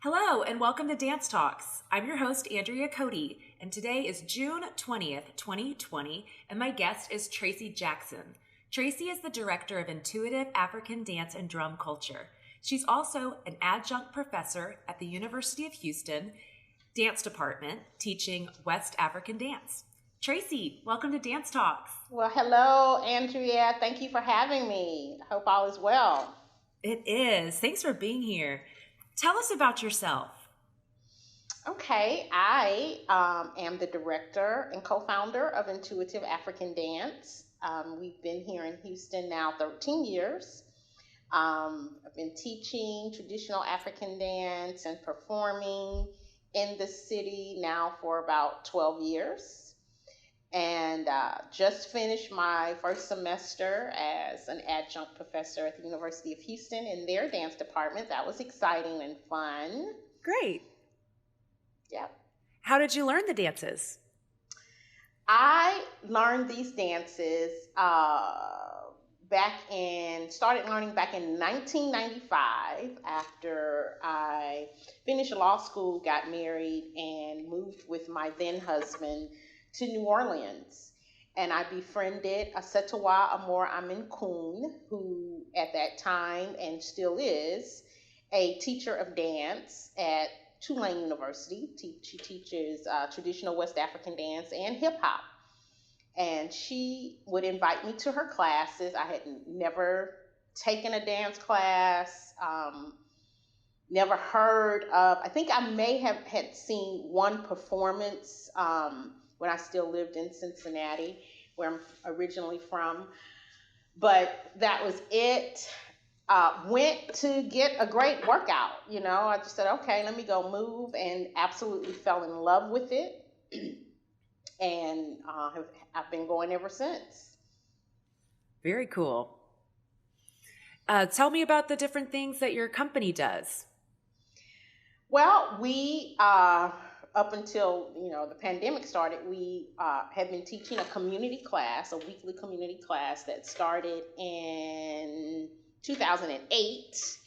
Hello, and welcome to Dance Talks. I'm your host, Andrea Cody, and today is June 20th, 2020, and my guest is Tracie Jackson. Tracie is the director of Intuitive African Dance and Drum Culture. She's also an adjunct professor at the University of Houston Dance Department, teaching West African dance. Tracie, welcome to Dance Talks. Well, hello, Andrea. Thank you for having me. I hope all is well. It is. Thanks for being here. Tell us about yourself. Okay, I am the director and co-founder of Intuitive African Dance. We've been here in Houston now 13 years. I've been teaching traditional African dance and performing in the city now for about 12 years. And just finished my first semester as an adjunct professor at the University of Houston in their dance department. That was exciting and fun. Great. Yep. How did you learn the dances? I learned these dances started learning back in 1995 after I finished law school, got married, and moved with my then husband to New Orleans. And I befriended Asetowa Amor Amin Kun, who at that time and still is a teacher of dance at Tulane University. She teaches traditional West African dance and hip hop. And she would invite me to her classes. I had never taken a dance class, never heard of, I think I may have had seen one performance when I still lived in Cincinnati, where I'm originally from. But that was it. Went to get a great workout. I just said, okay, let me go move, and absolutely fell in love with it. And I've been going ever since. Very cool. Tell me about the different things that your company does. Well, we up until the pandemic started, we have been teaching a community class, a weekly community class that started in 2008.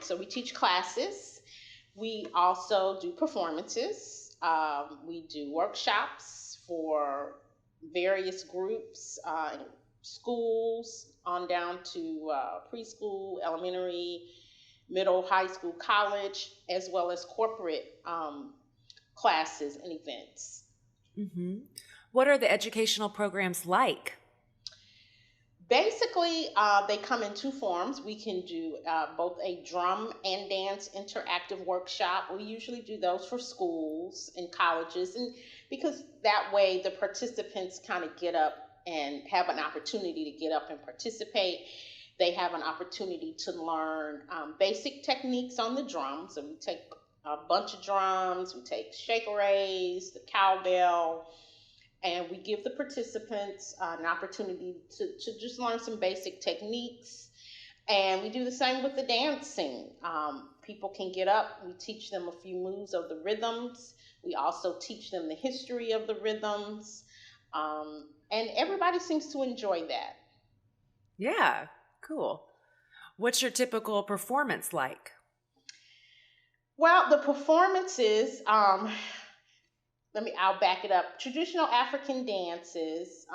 So we teach classes. We also do performances. We do workshops for various groups, schools on down to preschool, elementary, middle, high school, college, as well as corporate classes and events. Mm-hmm. What are the educational programs like? Basically, they come in two forms. We can do both a drum and dance interactive workshop. We usually do those for schools and colleges, and because that way the participants kind of get up and have an opportunity to get up and participate. They have an opportunity to learn basic techniques on the drums. And we take a bunch of drums, we take shake-a-rays, the cowbell, and we give the participants an opportunity to just learn some basic techniques. And we do the same with the dancing. People can get up, we teach them a few moves of the rhythms. We also teach them the history of the rhythms. And everybody seems to enjoy that. Yeah, cool. What's your typical performance like? Well, the performances, I'll back it up. Traditional African dances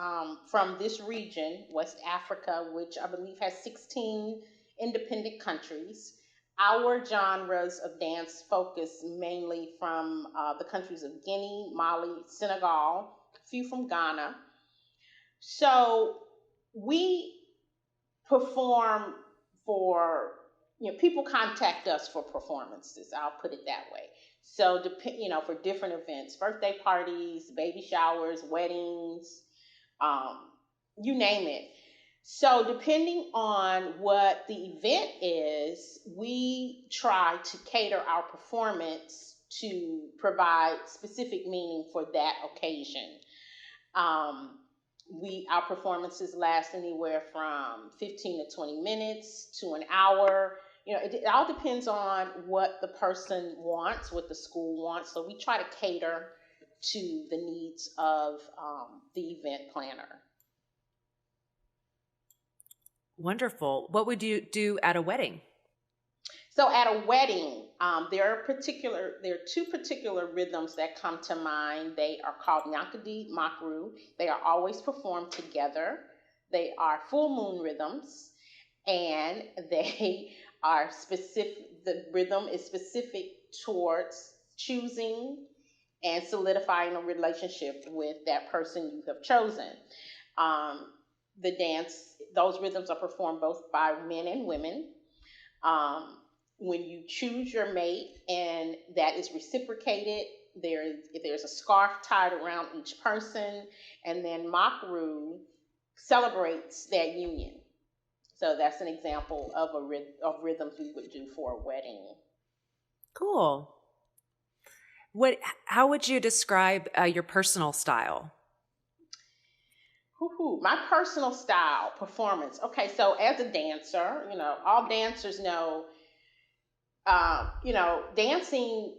from this region, West Africa, which I believe has 16 independent countries. Our genres of dance focus mainly from the countries of Guinea, Mali, Senegal, a few from Ghana. So we perform for, people contact us for performances, I'll put it that way. So, for different events, birthday parties, baby showers, weddings, you name it. So depending on what the event is, we try to cater our performance to provide specific meaning for that occasion. Our performances last anywhere from 15 to 20 minutes to an hour. It all depends on what the person wants, what the school wants. So we try to cater to the needs of the event planner. Wonderful. What would you do at a wedding? So at a wedding, There are two particular rhythms that come to mind. They are called Nyankadi Makru. They are always performed together. They are full moon rhythms, and they are specific. The rhythm is specific towards choosing and solidifying a relationship with that person you have chosen. Um, those rhythms are performed both by men and women. Um, when you choose your mate and that is reciprocated, there's a scarf tied around each person, and then Makru celebrates that union. So that's an example of of rhythms we would do for a wedding. Cool. How would you describe your personal style? My personal style, performance. Okay, so as a dancer, all dancers know, dancing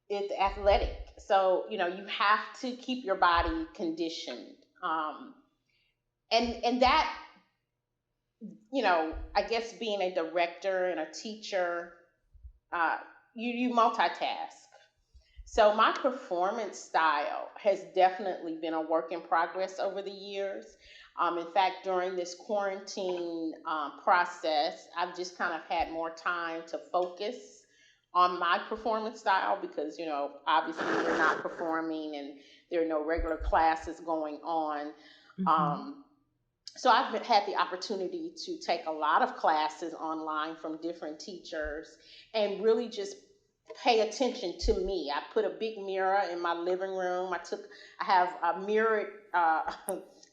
is athletic. So, you have to keep your body conditioned. And that, I guess being a director and a teacher, you multitask. So my performance style has definitely been a work in progress over the years. In fact, during this quarantine process, I've just kind of had more time to focus on my performance style because, obviously we're not performing and there are no regular classes going on. Mm-hmm. So I've had the opportunity to take a lot of classes online from different teachers and really just pay attention to me. I put a big mirror in my living room. I have mirrored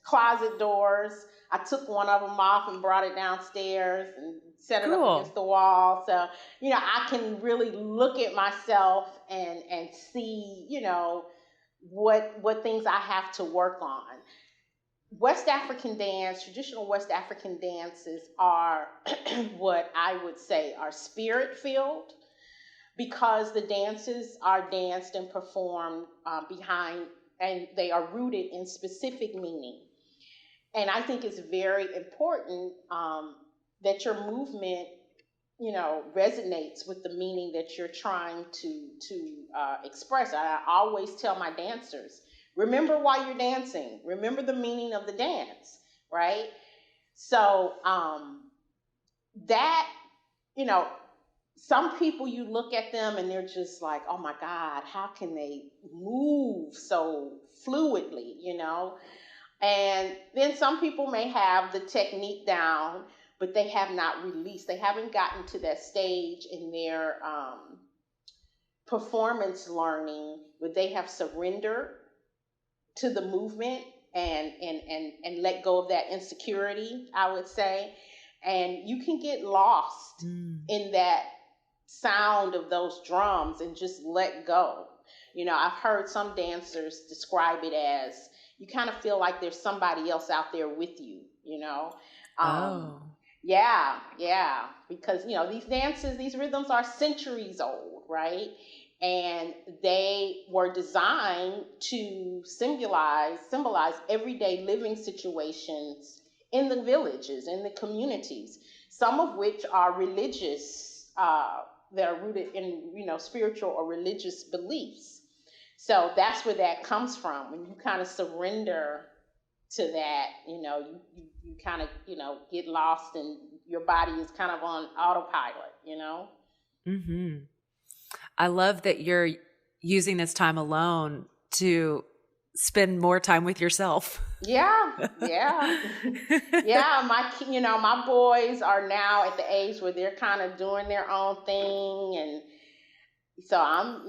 closet doors. I took one of them off and brought it downstairs and set it up against the wall. So, I can really look at myself and see, what things I have to work on. Traditional West African dances are what I would say are spirit filled because the dances are danced and performed behind, and they are rooted in specific meaning. And I think it's very important that your movement, resonates with the meaning that you're trying to express. I always tell my dancers, remember why you're dancing. Remember the meaning of the dance, right? So that, you know, some people, you look at them and they're just like, oh my God, how can they move so fluidly, And then some people may have the technique down, but they have not released. They haven't gotten to that stage in their performance learning where they have surrendered to the movement and let go of that insecurity, I would say. And you can get lost in that sound of those drums and just let go. I've heard some dancers describe it as you kind of feel like there's somebody else out there with you, Yeah, yeah. Because, these rhythms are centuries old, right? And they were designed to symbolize everyday living situations in the villages, in the communities, some of which are religious, that are rooted in, spiritual or religious beliefs. So that's where that comes from. When you kind of surrender to that, you kind of, get lost and your body is kind of on autopilot. Mm-hmm. I love that you're using this time alone to spend more time with yourself. Yeah. Yeah. My boys are now at the age where they're kind of doing their own thing. And so I'm,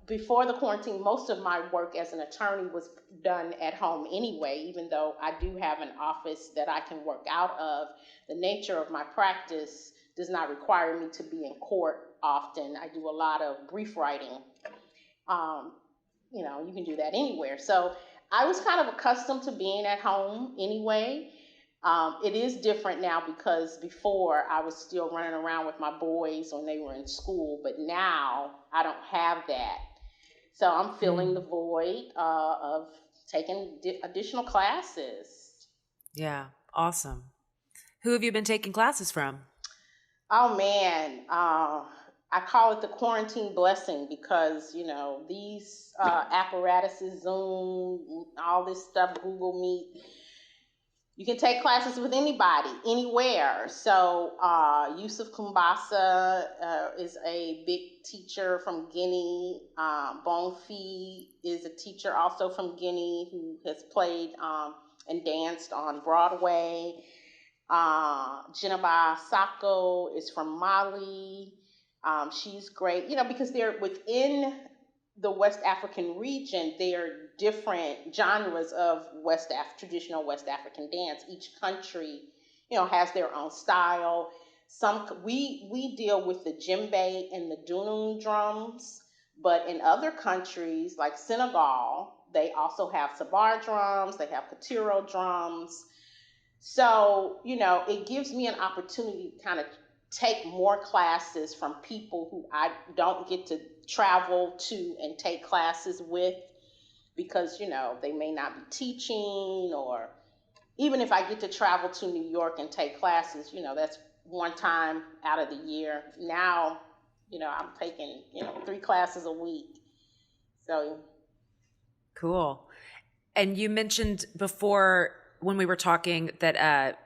before the quarantine, most of my work as an attorney was done at home anyway, even though I do have an office that I can work out of. The nature of my practice does not require me to be in court often. I do a lot of brief writing. You can do that anywhere. So I was kind of accustomed to being at home anyway. It is different now because before I was still running around with my boys when they were in school, but now I don't have that. So I'm filling the void of taking additional classes. Yeah, awesome. Who have you been taking classes from? Oh man, I call it the quarantine blessing because these apparatuses, Zoom, all this stuff, Google Meet. You can take classes with anybody, anywhere. So Yusuf Kumbasa is a big teacher from Guinea. Bonfi is a teacher also from Guinea who has played and danced on Broadway. Jenaba Sako is from Mali. She's great, because they're within the West African region. There are different genres of traditional West African dance. Each country, has their own style. We deal with the djembe and the dunun drums, but in other countries like Senegal, they also have sabar drums. They have katiro drums. So, it gives me an opportunity to kind of take more classes from people who I don't get to travel to and take classes with because, they may not be teaching, or even if I get to travel to New York and take classes, that's one time out of the year. Now, I'm taking, 3 classes a week. So, Cool. And you mentioned before when we were talking that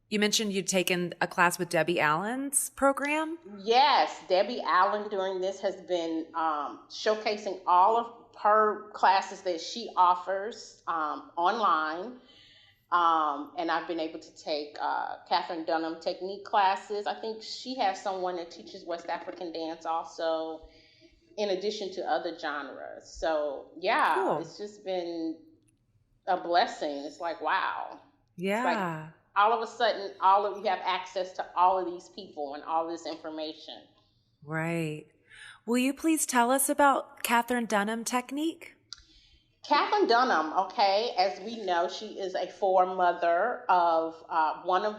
you mentioned you'd taken a class with Debbie Allen's program. Yes, Debbie Allen during this has been showcasing all of her classes that she offers online. And I've been able to take Catherine Dunham technique classes. I think she has someone that teaches West African dance also, in addition to other genres. So yeah, cool. It's just been a blessing. It's like, wow. Yeah. It's like all of a sudden, you have access to all of these people and all this information. Right. Will you please tell us about Catherine Dunham technique? Catherine Dunham, okay, as we know, she is a foremother of one of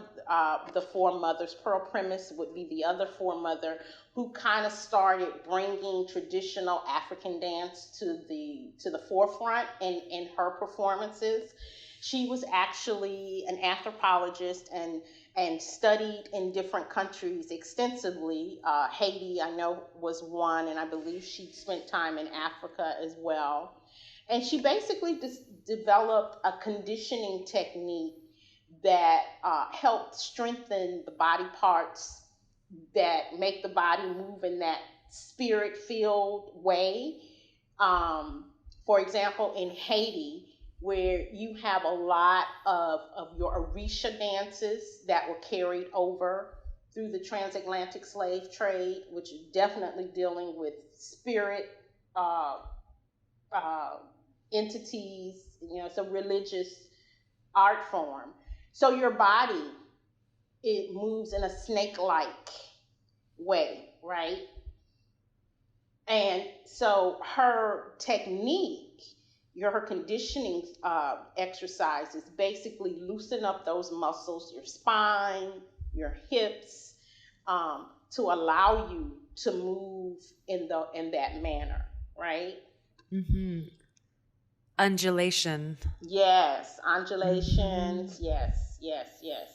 the foremothers. Pearl Primus would be the other foremother who kind of started bringing traditional African dance to the forefront in her performances. She was actually an anthropologist and studied in different countries extensively. Haiti, I know, was one, and I believe she spent time in Africa as well. And she basically just developed a conditioning technique that helped strengthen the body parts that make the body move in that spirit-filled way. For example, in Haiti, where you have a lot of your Orisha dances that were carried over through the transatlantic slave trade, which is definitely dealing with spirit entities, it's a religious art form. So your body, it moves in a snake-like way, right? And so her technique, her conditioning exercises basically loosen up those muscles, your spine, your hips, to allow you to move in that manner, right? Mm-hmm. Undulation. Yes, undulations. Mm-hmm. Yes.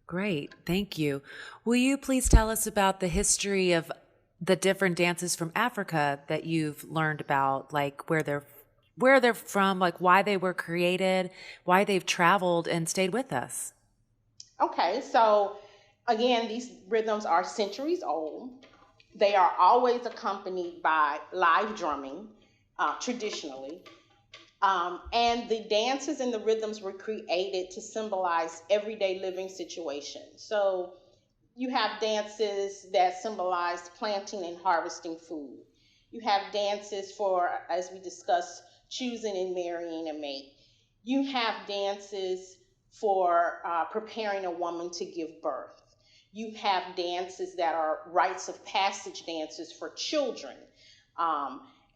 Great, thank you. Will you please tell us about the history of the different dances from Africa that you've learned about, like where they're from, like why they were created, why they've traveled and stayed with us? Okay, so again, these rhythms are centuries old. They are always accompanied by live drumming, traditionally. And the dances and the rhythms were created to symbolize everyday living situations. So you have dances that symbolize planting and harvesting food. You have dances for, as we discussed, choosing and marrying a mate. You have dances for preparing a woman to give birth. You have dances that are rites of passage dances for children.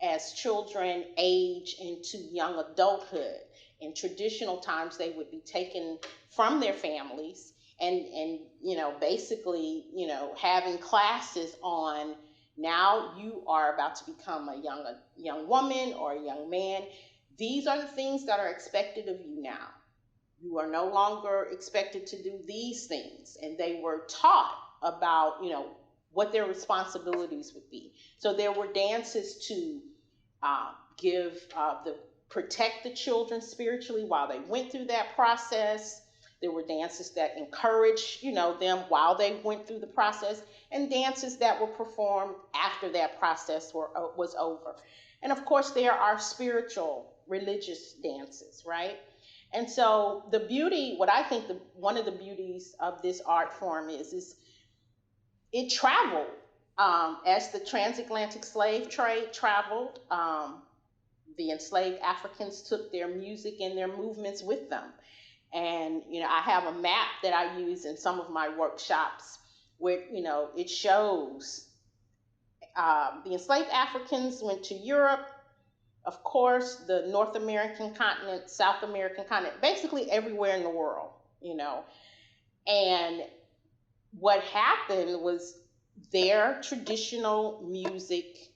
As children age into young adulthood. In traditional times, they would be taken from their families and basically, having classes on, now you are about to become a young woman or a young man. These are the things that are expected of you now. You are no longer expected to do these things. And they were taught about, what their responsibilities would be. So there were dances to give the protect the children spiritually while they went through that process. There were dances that encouraged, them while they went through the process, and dances that were performed after that process was over. And of course, there are spiritual, religious dances, right? And so the beauty, what I think one of the beauties of this art form is it traveled as the transatlantic slave trade traveled. The enslaved Africans took their music and their movements with them. And, I have a map that I use in some of my workshops where, it shows the enslaved Africans went to Europe, of course, the North American continent, South American continent, basically everywhere in the world, And what happened was their traditional music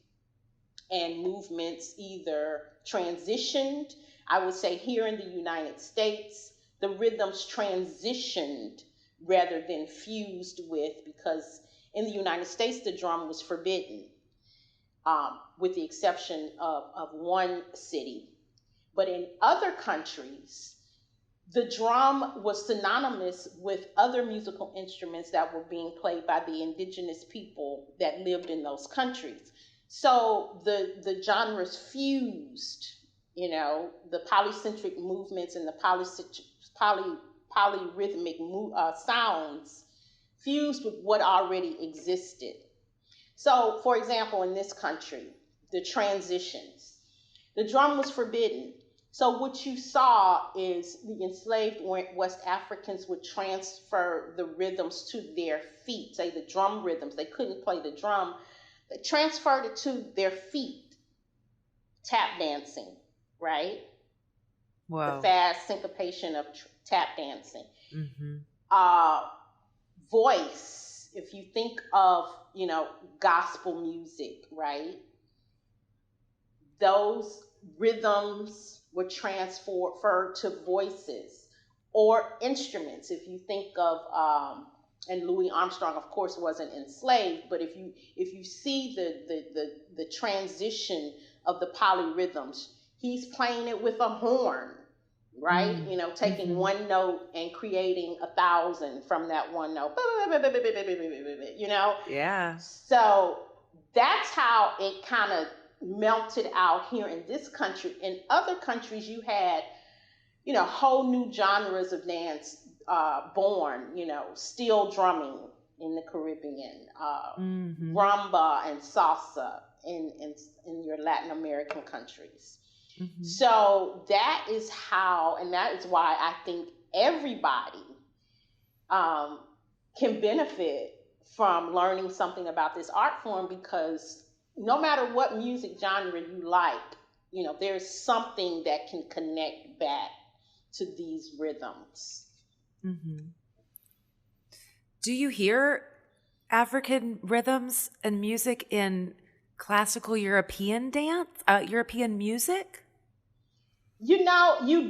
and movements either transitioned. I would say here in the United States, the rhythms transitioned rather than fused with, because in the United States, the drum was forbidden, with the exception of one city. But in other countries, the drum was synonymous with other musical instruments that were being played by the indigenous people that lived in those countries. So the genres fused, the polycentric movements and the polyrhythmic sounds fused with what already existed. So, for example, in this country, the transitions, the drum was forbidden. So what you saw is the enslaved West Africans would transfer the rhythms to their feet, say the drum rhythms. They couldn't play the drum. They transferred it to their feet. Tap dancing, right? Wow. The fast syncopation of tap dancing. Mm-hmm. Voice, if you think of, gospel music, right? Those rhythms were transferred to voices or instruments. If you think of, and Louis Armstrong, of course, wasn't enslaved, but if you see the transition of the polyrhythms, he's playing it with a horn, right? Taking one note and creating 1,000 from that one note. Yeah. So that's how it kind of melted out here in this country. In other countries, you had, whole new genres of dance born, steel drumming in the Caribbean, rumba and salsa in your Latin American countries. Mm-hmm. So that is how, and that is why I think everybody can benefit from learning something about this art form, because no matter what music genre you like, there's something that can connect back to these rhythms. Mm-hmm. Do you hear African rhythms and music in classical European dance, European music? You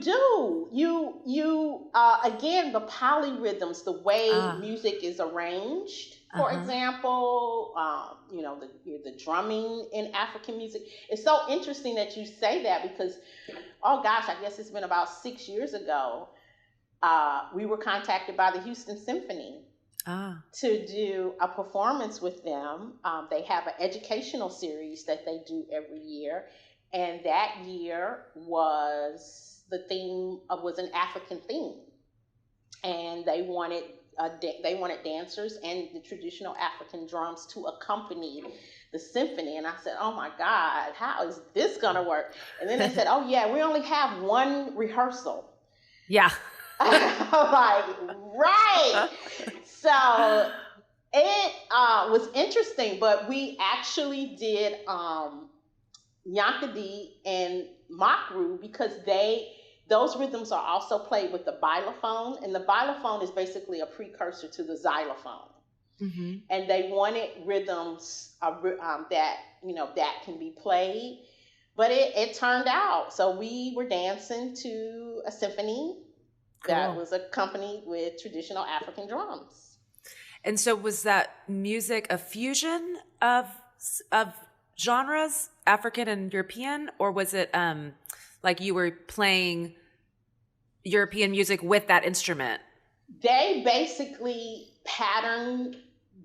do. You again, the polyrhythms, the way music is arranged. For example, the drumming in African music. It's so interesting that you say that, because, oh gosh, I guess it's been about 6 years ago. We were contacted by the Houston Symphony to do a performance with them. They have an educational series that they do every year. And that year the theme was an African theme. And they wanted dancers and the traditional African drums to accompany the symphony. And I said, oh my God, how is this going to work? And then they said, oh yeah, we only have one rehearsal. Yeah. I'm like, right. So it was interesting, but we actually did Yankadi and Makru, because those rhythms are also played with the bilophone, and the bilophone is basically a precursor to the xylophone. Mm-hmm. And they wanted rhythms that can be played, but it turned out. So we were dancing to a symphony that was accompanied with traditional African drums. And so was that music a fusion of genres, African and European, or was it like you were playing European music with that instrument? They basically patterned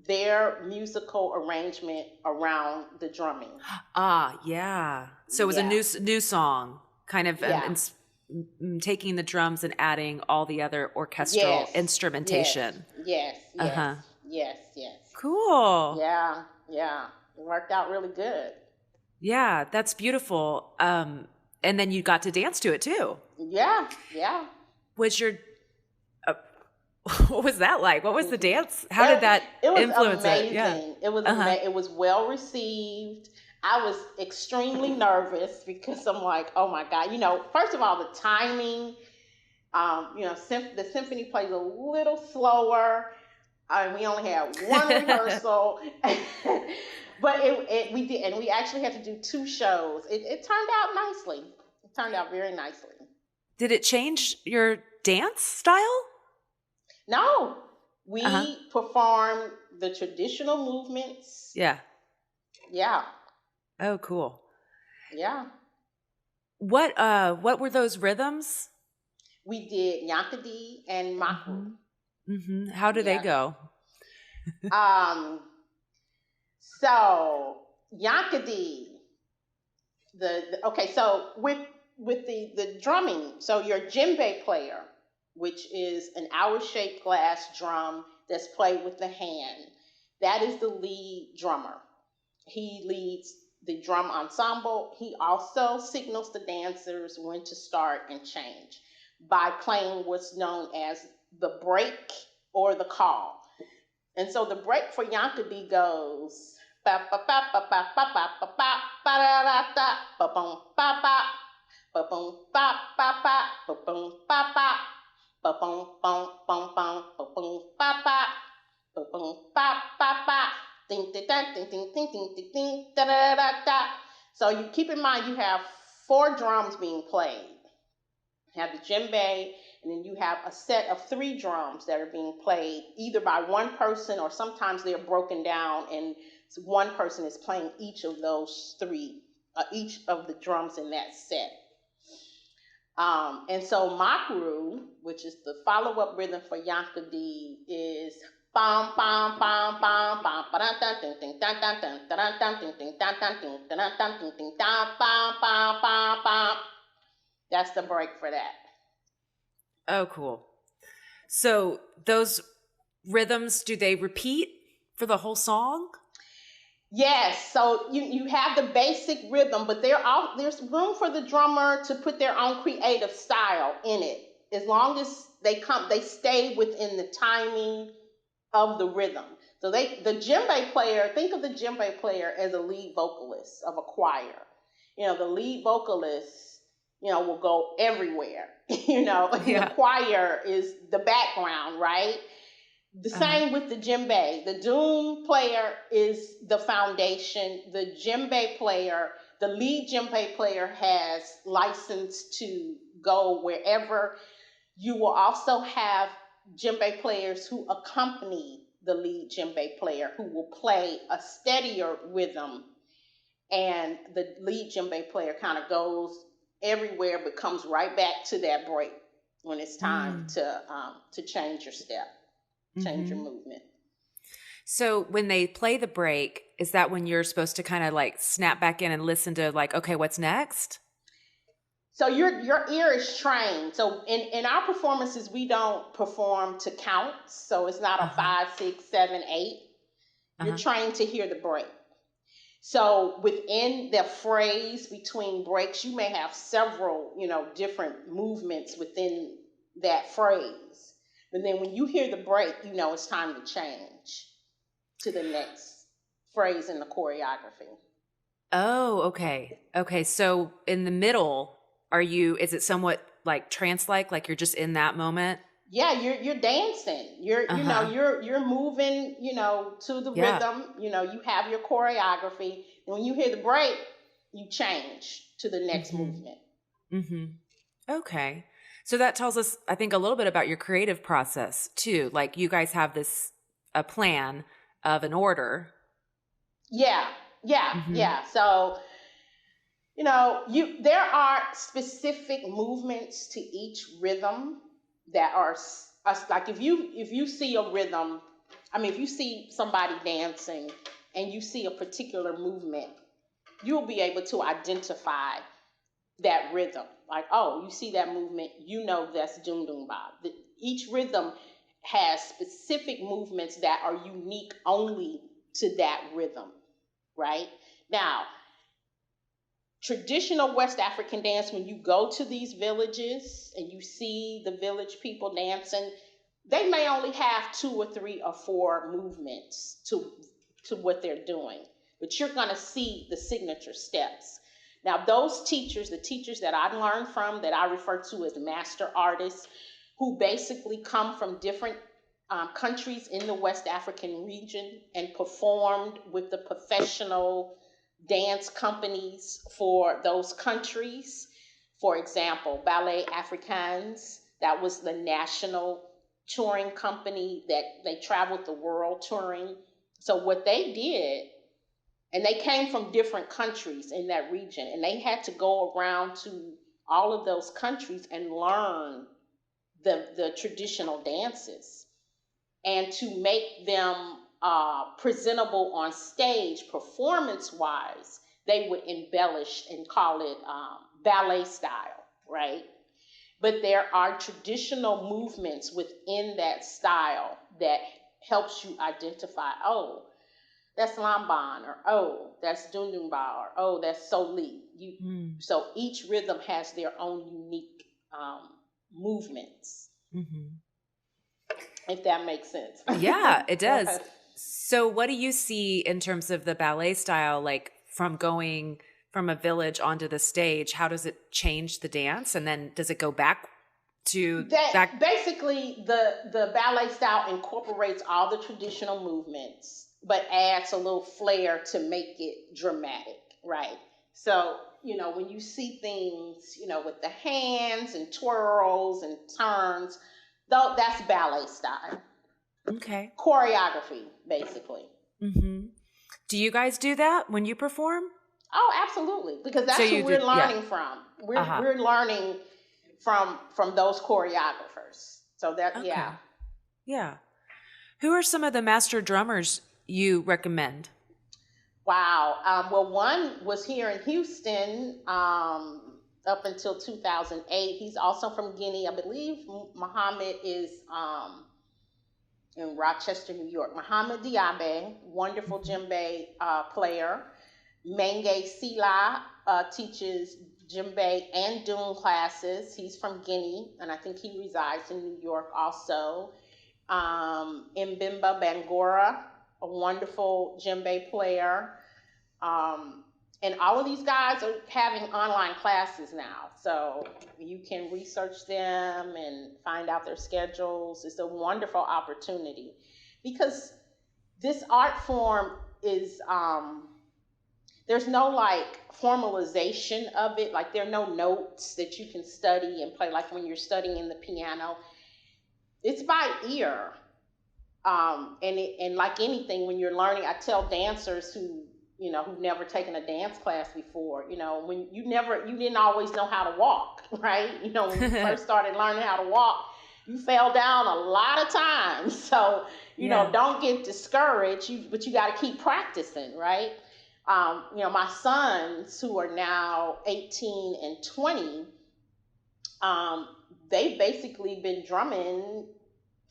their musical arrangement around the drumming. Ah, yeah. So it was a Yeah, new song, kind of yeah, taking the drums and adding all the other orchestral yes, yes, instrumentation. yes, yes, Uh-huh. yes, yes. Cool. Yeah, yeah. It worked out really good. Yeah, that's beautiful. And then you got to dance to it too. Yeah, yeah. Was your uh, what was that like? What was the dance? How did It, that it was influence it? Yeah. amazing. It was Uh-huh. it was well received. I was extremely nervous because I'm like, oh my God. First of all, the timing. The symphony plays a little slower. We only had one rehearsal, but we did, and we actually had to do two shows. It turned out nicely. It turned out very nicely. Did it change your dance style? No, Uh-huh. we performed the traditional movements. Yeah. Yeah, Oh, cool. yeah. What were those rhythms? We did Yankadi and Makru. How do they Yeah. go? Um. So Yankadi, okay. So with the drumming, so your djembe player, which is an hour-shaped glass drum that's played with the hand, that is the lead drummer. He leads the drum ensemble. He also signals the dancers when to start and change by playing what's known as the break or the call. And so the break for Yankadi goes ba ba ba ba ba ba ba ba ba ba da da da ba boom ba ba ba boom ba ba ba ba boom ba ba ba boom boom boom boom ba boom ba ba ba boom ba ba ba ding ding ding ding ding ding ding ding ding da da da da. So you keep in mind you have four drums being played. You have the djembe, and then you have a set of three drums that are being played either by one person or sometimes they're broken down and one person is playing each of those three, each of the drums in that set. And so Makru, which is the follow-up rhythm for Yankadi, is bam bam bam bam bam ba dun dun ding dun dun dun dun dun ding ding dun dun ding dun dun ding ding dun bam bam bam bam. That's the break for that. Oh, cool. So those rhythms, do they repeat for the whole song? Yes, so you have the basic rhythm, but there's room for the drummer to put their own creative style in it, as long as they stay within the timing of the rhythm. So the djembe player, think of the djembe player as a lead vocalist of a choir. The lead vocalist, will go everywhere. Yeah. The choir is the background, right? The same with the djembe. The doom player is the foundation. The djembe player, the lead djembe player has license to go wherever. You will also have djembe players who accompany the lead djembe player who will play a steadier rhythm, and the lead djembe player kind of goes everywhere but comes right back to that break when it's time to change your step, change your movement. So when they play the break, is that when you're supposed to kind of like snap back in and listen to like, okay, what's next? So your ear is trained. So in our performances, we don't perform to count. So it's not a 5, 6, 7, 8. You're trained to hear the break. So within the phrase between breaks, you may have several, different movements within that phrase. But then when you hear the break, it's time to change to the next phrase in the choreography. Oh, okay. Okay. So in the middle, is it somewhat like trance-like you're just in that moment? Yeah, you're dancing. You're moving, to the rhythm. You have your choreography. And when you hear the break, you change to the next movement. Okay. So that tells us, I think, a little bit about your creative process too. Like you guys have this a plan of an order. Yeah, yeah, yeah. So, there are specific movements to each rhythm that are like if you see a rhythm, if you see somebody dancing and you see a particular movement, you'll be able to identify that rhythm. Like, oh, you see that movement, that's Doom Doom Bob. Each rhythm has specific movements that are unique only to that rhythm, right? Now, traditional West African dance, when you go to these villages and you see the village people dancing, they may only have 2 or 3 or 4 movements to what they're doing, but you're going to see the signature steps. Now, those teachers, the teachers that I learned from, that I refer to as master artists, who basically come from different countries in the West African region and performed with the professional dance companies for those countries. For example, Ballet Africains, that was the national touring company that they traveled the world touring. So what they did, and they came from different countries in that region, and they had to go around to all of those countries and learn the traditional dances, and to make them presentable on stage performance wise, they would embellish and call it ballet style, right? But there are traditional movements within that style that helps you identify, oh, that's lamban, or oh, that's dundumba, or oh, that's soli. So each rhythm has their own unique movements. If that makes sense. Yeah, it does. So what do you see in terms of the ballet style, like from going from a village onto the stage? How does it change the dance? And then does it go back to that? Basically, the ballet style incorporates all the traditional movements, but adds a little flair to make it dramatic, right? So, when you see things, with the hands and twirls and turns, though, that's ballet style. Okay. Choreography, basically. Do you guys do that when you perform? Oh, absolutely, because that's who we're learning from. We're learning from those choreographers. So that, okay. Yeah. Who are some of the master drummers you recommend? Wow. Well, one was here in Houston up until 2008. He's also from Guinea. I believe Muhammad is in Rochester, New York. Muhammad Diabe, wonderful djembe player. Menge Sila teaches djembe and doon classes. He's from Guinea, and I think he resides in New York also. Mbimba Bangora, a wonderful djembe player. And all of these guys are having online classes now. So you can research them and find out their schedules. It's a wonderful opportunity because this art form is, there's no like formalization of it. Like there are no notes that you can study and play like when you're studying the piano. It's by ear. And like anything, when you're learning, I tell dancers who've never taken a dance class before, when you didn't always know how to walk, right? When you first started learning how to walk, you fell down a lot of times. So, don't get discouraged, but you got to keep practicing, right? My sons who are now 18 and 20, they've basically been drumming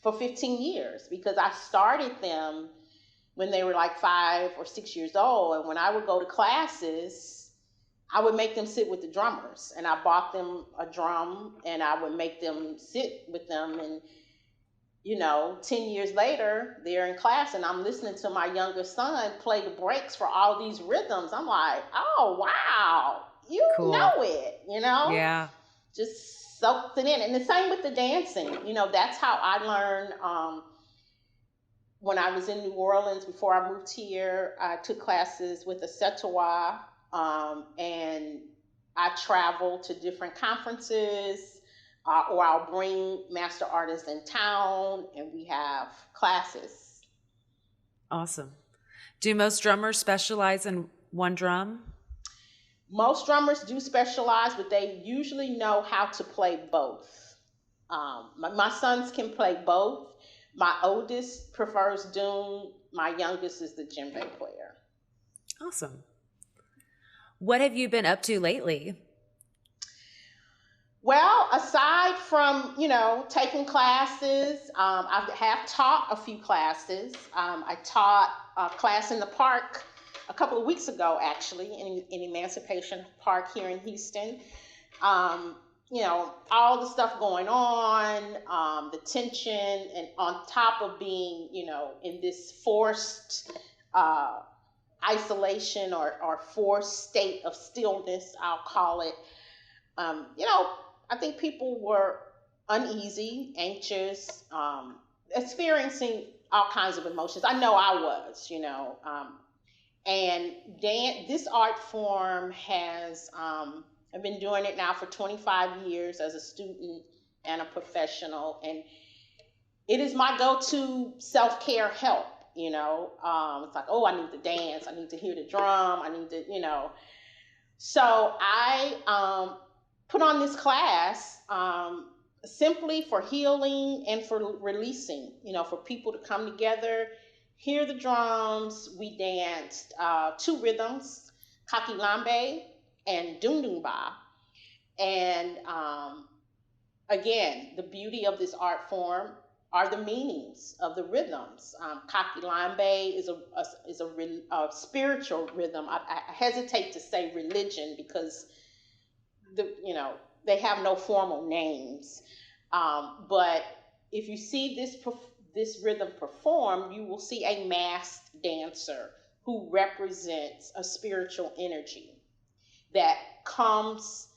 for 15 years because I started them when they were like 5 or 6 years old. And when I would go to classes, I would make them sit with the drummers. And I bought them a drum and I would make them sit with them. And, 10 years later, they're in class and I'm listening to my younger son play the breaks for all these rhythms. I'm like, oh, wow, you know it, Yeah. Just soaked it in. And the same with the dancing. That's how I learned. When I was in New Orleans, before I moved here, I took classes with a Setowa, and I travel to different conferences, or I'll bring master artists in town, and we have classes. Awesome. Do most drummers specialize in one drum? Most drummers do specialize, but they usually know how to play both. My sons can play both. My oldest prefers doom. My youngest is the djembe player. Awesome. What have you been up to lately? Well, aside from taking classes, I have taught a few classes. I taught a class in the park a couple of weeks ago, actually, in Emancipation Park here in Houston. Um, all the stuff going on, the tension, and on top of being, in this forced uh, isolation or forced state of stillness, I'll call it. I think people were uneasy, anxious, experiencing all kinds of emotions. I know I was, and this art form has, I've been doing it now for 25 years as a student and a professional, and it is my go-to self-care help. It's like, oh, I need to dance, I need to hear the drum, I need to. So I put on this class simply for healing and for releasing, for people to come together, hear the drums. We danced two rhythms, kakilambe and dundumba. And again, the beauty of this art form are the meanings of the rhythms. Kakilambe is a spiritual rhythm. I hesitate to say religion because they have no formal names. But if you see this rhythm performed, you will see a masked dancer who represents a spiritual energy that comes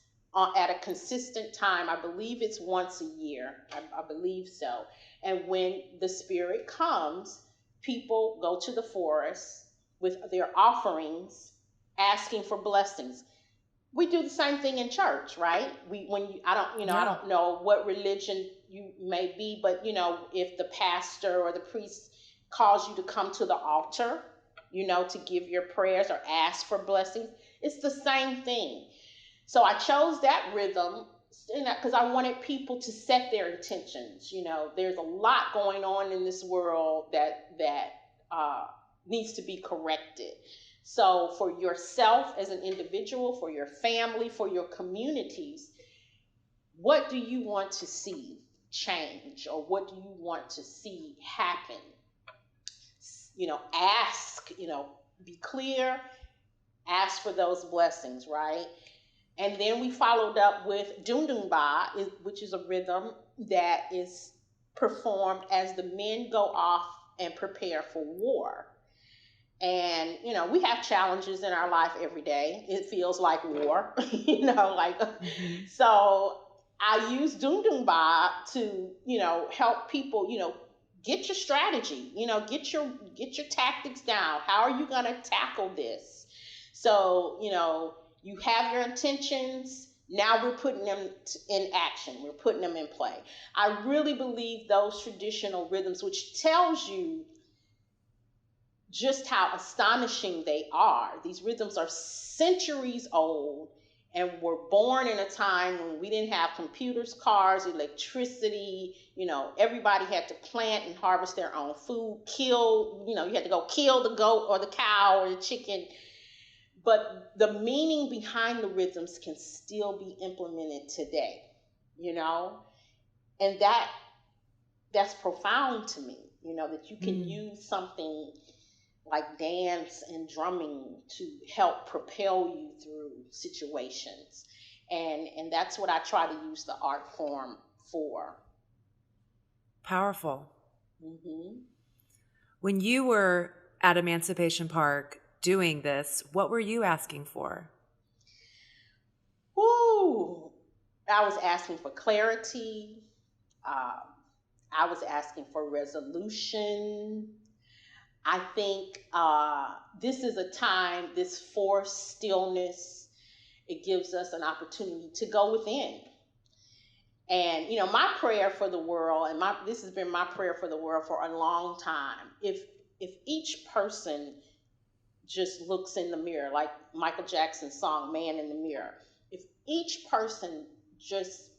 at a consistent time. I believe it's once a year. I believe so. And when the spirit comes, people go to the forest with their offerings, asking for blessings. We do the same thing in church, right? I don't know what religion you may be, but if the pastor or the priest calls you to come to the altar, to give your prayers or ask for blessings, it's the same thing. So I chose that rhythm because I wanted people to set their intentions. There's a lot going on in this world that needs to be corrected. So for yourself as an individual, for your family, for your communities, what do you want to see change, or what do you want to see happen? Ask, be clear, ask for those blessings, right? And then we followed up with dundumba, which is a rhythm that is performed as the men go off and prepare for war. And, we have challenges in our life every day. It feels like war, So I use dundumba to, help people, get your strategy, get your tactics down. How are you going to tackle this? So, you have your intentions. Now we're putting them in action. We're putting them in play. I really believe those traditional rhythms, which tells you just how astonishing they are. These rhythms are centuries old and were born in a time when we didn't have computers, cars, electricity. Everybody had to plant and harvest their own food, you had to go kill the goat or the cow or the chicken. But the meaning behind the rhythms can still be implemented today, and that's profound to me, that you can use something like dance and drumming to help propel you through situations. And that's what I try to use the art form for. Powerful. Mm-hmm. When you were at Emancipation Park doing this, what were you asking for? Ooh, I was asking for clarity. I was asking for resolution. I think this is a time, this forced stillness, it gives us an opportunity to go within. And, my prayer for the world, and this has been my prayer for the world for a long time, if if each person just looks in the mirror, like Michael Jackson's song Man in the Mirror, if each person just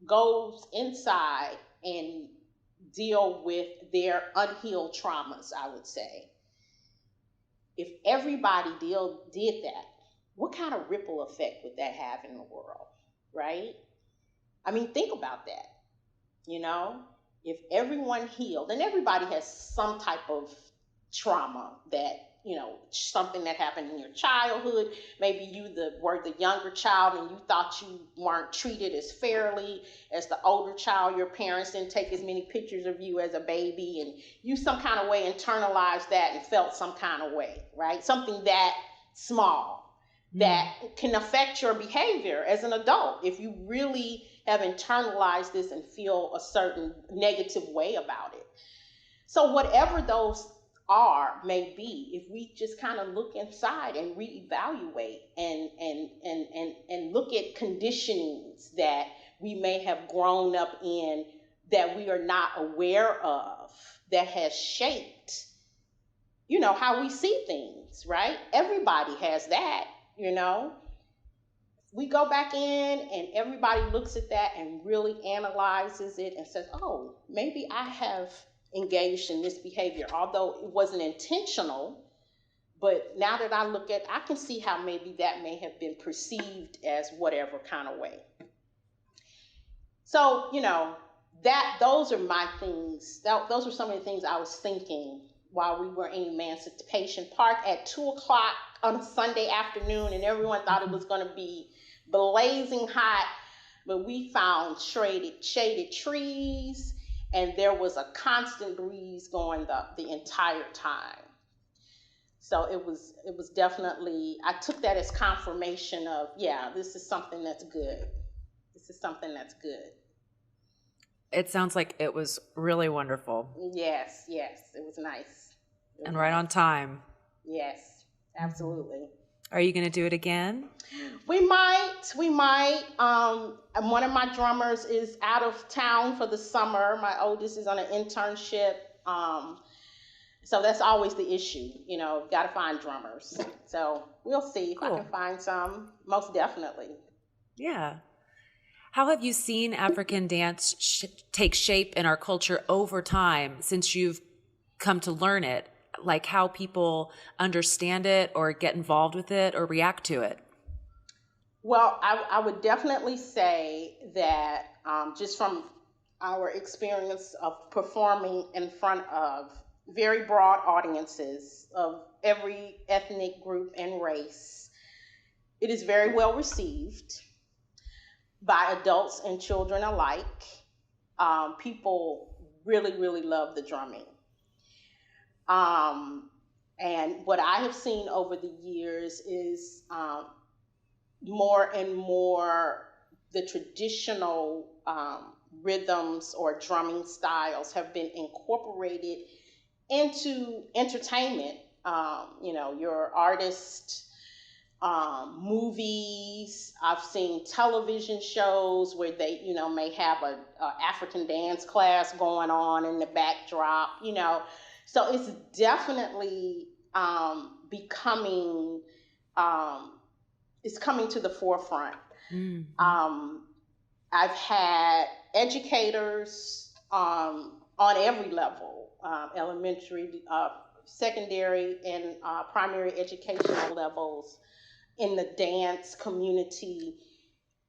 goes inside and deal with their unhealed traumas, I would say, if everybody did that, what kind of ripple effect would that have in the world, right? I mean, think about that. If everyone healed, and everybody has some type of trauma that, something that happened in your childhood. Maybe you were the younger child and you thought you weren't treated as fairly as the older child. Your parents didn't take as many pictures of you as a baby, and you some kind of way internalized that and felt some kind of way, right? Something that small that can affect your behavior as an adult if you really have internalized this and feel a certain negative way about it. So whatever those may be, if we just kind of look inside and reevaluate and look at conditionings that we may have grown up in that we are not aware of, that has shaped, how we see things, right? Everybody has that. We go back in and everybody looks at that and really analyzes it and says, oh, maybe I have engaged in this behavior, although it wasn't intentional. But now that I can see how maybe that may have been perceived as whatever kind of way. So, those are my things. Those were some of the things I was thinking while we were in Emancipation Park at 2:00 on a Sunday afternoon, and everyone thought it was going to be blazing hot, but we found shaded trees, and there was a constant breeze going the entire time. So it was definitely, I took that as confirmation of, yeah, this is something that's good. This is something that's good. It sounds like it was really wonderful. Yes, it was nice. And right on time. Yes, absolutely. Are you going to do it again? We might. One of my drummers is out of town for the summer. My oldest is on an internship. So that's always the issue. Got to find drummers. So we'll see if I can find some. Most definitely. Yeah. How have you seen African dance take shape in our culture over time since you've come to learn it? Like how people understand it or get involved with it or react to it? Well, I would definitely say that just from our experience of performing in front of very broad audiences of every ethnic group and race, it is very well received by adults and children alike. People really, really love the drumming. And what I have seen over the years is more and more the traditional rhythms or drumming styles have been incorporated into entertainment. Your artist movies. I've seen television shows where they, may have a African dance class going on in the backdrop. So it's definitely becoming. It's coming to the forefront. Mm-hmm. I've had educators on every level, elementary, secondary, and primary educational levels in the dance community.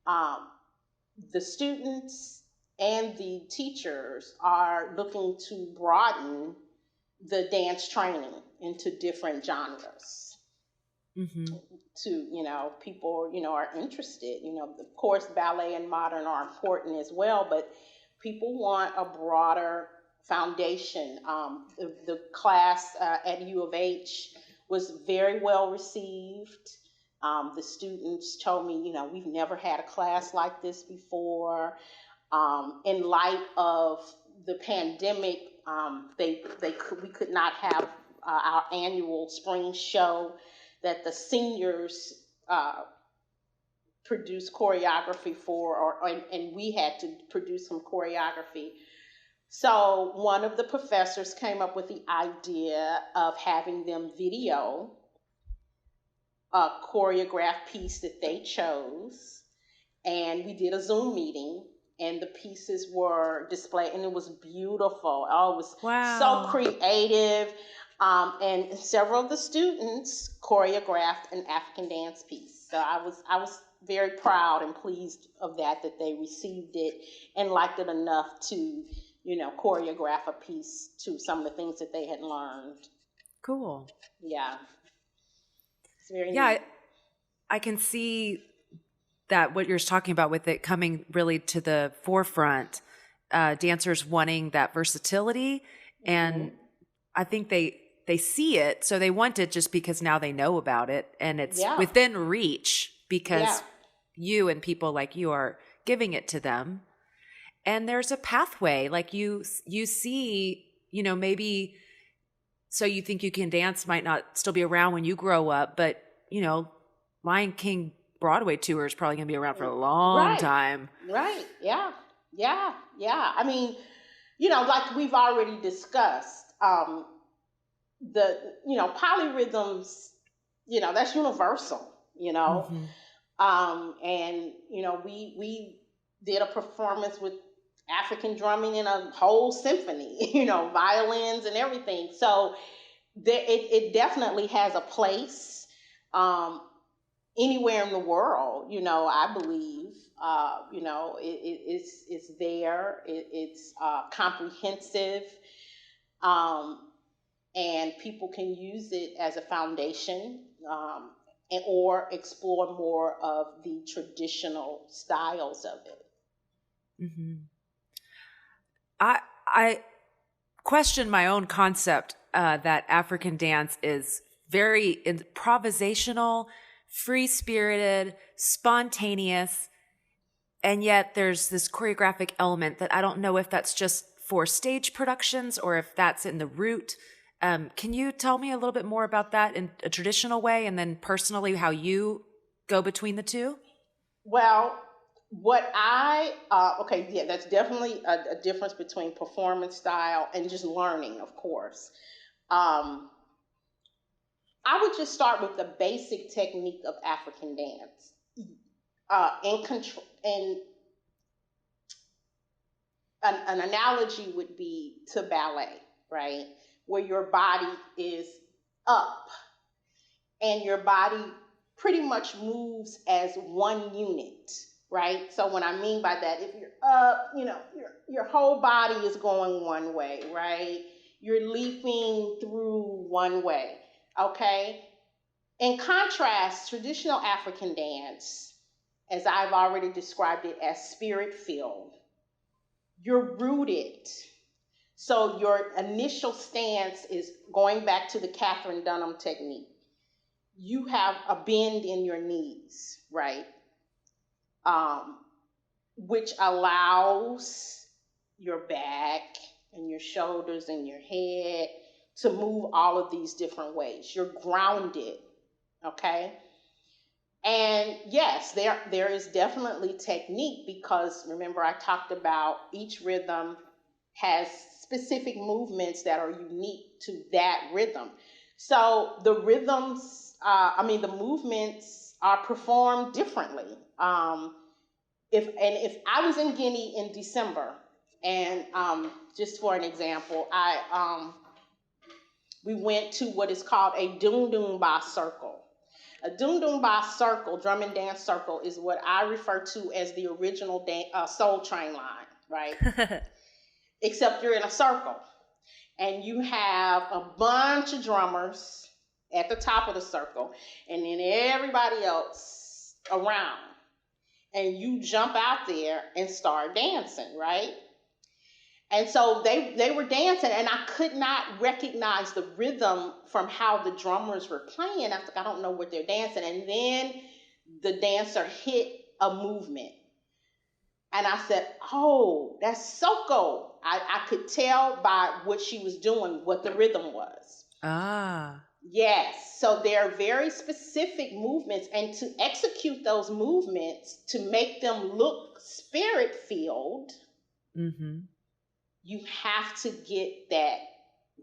The students and the teachers are looking to broaden the dance training into different genres. Mm-hmm. To, people, are interested. Of course, ballet and modern are important as well, but people want a broader foundation. The class at U of H was very well received. The students told me, we've never had a class like this before. In light of the pandemic, we could not have our annual spring show that the seniors produced choreography for, and we had to produce some choreography So one of the professors came up with the idea of having them video a choreographed piece that they chose, and we did a Zoom meeting, and the pieces were displayed, and it was beautiful. Oh, it was so Wow. creative. And several of the students choreographed an African dance piece. So I was very proud and pleased of that they received it and liked it enough to, choreograph a piece to some of the things that they had learned. Cool. Yeah, it's very Yeah, neat. I can see that what you're talking about with it coming really to the forefront, dancers wanting that versatility. And Hmm. I think they see it, so they want it just because now they know about it and it's Yeah, within reach yeah, because you and people like you are giving it to them. And there's a pathway, like you see, maybe so you think you can dance might not still be around when you grow up, but Lion King Broadway tour is probably going to be around for a long right, time. right, yeah, yeah, yeah. I mean, like we've already discussed, polyrhythms, that's universal, Hmm. and we did a performance with African drumming in a whole symphony, violins and everything. So it definitely has a place. Um, Anywhere in the world, I believe, it's there. It's comprehensive, um, and people can use it as a foundation, or explore more of the traditional styles of it. Hmm. I question my own concept that African dance is very improvisational, free spirited, spontaneous, and yet there's this choreographic element that I don't know if that's just for stage productions or if that's in the root. Can you tell me a little bit more about that in a traditional way, and then personally how you go between the two? Well, okay, yeah, that's definitely a difference between performance style and just learning, of course. Um, I would just start with the basic technique of African dance. In control, and an analogy would be to ballet, right? Where your body is up and your body pretty much moves as one unit, right? So what I mean by that, if you're up, your whole body is going one way, right? You're leaping through one way, okay? In contrast, traditional African dance, as I've already described it as spirit filled, you're rooted. So your initial stance is going back to the Catherine Dunham technique. You have a bend in your knees, right? Um, which allows your back and your shoulders and your head to move all of these different ways. You're grounded, okay? And yes, there is definitely technique because remember I talked about each rhythm has specific movements that are unique to that rhythm. So the movements are performed differently. If I was in Guinea in December, and just for an example, we went to what is called a Doom Doom Ba circle. A Doom Doom Ba circle, drum and dance circle, is what I refer to as the original Soul Train line, right? Except you're in a circle and you have a bunch of drummers at the top of the circle and then everybody else around. And you jump out there and start dancing, right? And so they were dancing, and I could not recognize the rhythm from how the drummers were playing. I was like, I don't know what they're dancing. And then the dancer hit a movement. And I said, oh, that's Soko. I could tell by what she was doing what the rhythm was. Ah. Yes, so there are very specific movements, and to execute those movements, to make them look spirit filled, Mm-hmm. you have to get that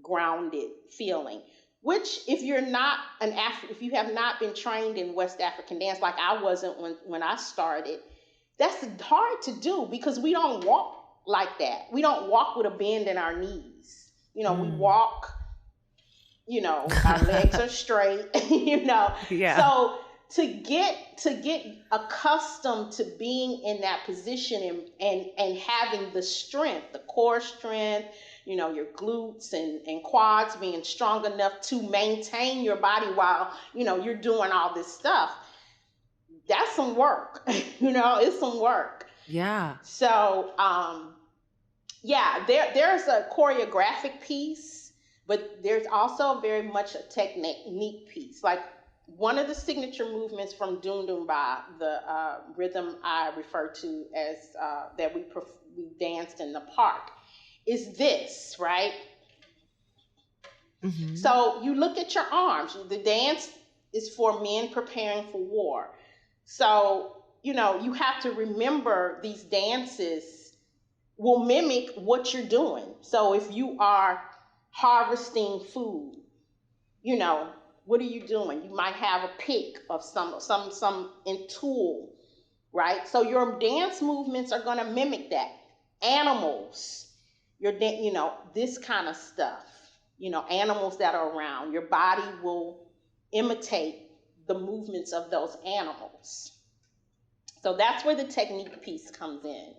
grounded feeling. Which, if you're not if you have not been trained in West African dance, like I wasn't when I started, that's hard to do because we don't walk like that. We don't walk with a bend in our knees. We walk, our legs are straight, Yeah. So to get accustomed to being in that position and having the strength, the core strength, your glutes and quads being strong enough to maintain your body while, you're doing all this stuff. That's some work. It's some work. Yeah. So, yeah, there's a choreographic piece, but there's also very much a technique piece. Like one of the signature movements from Dundumba, the rhythm I refer to as that we danced in the park, is this, right? Mm-hmm. So you look at your arms. The dance is for men preparing for war. So, you have to remember these dances will mimic what you're doing. So if you are harvesting food, what are you doing? You might have a pick of some in tool, right? So your dance movements are going to mimic that. Animals, this kind of stuff. Animals that are around. Your body will imitate the movements of those animals. So that's where the technique piece comes in.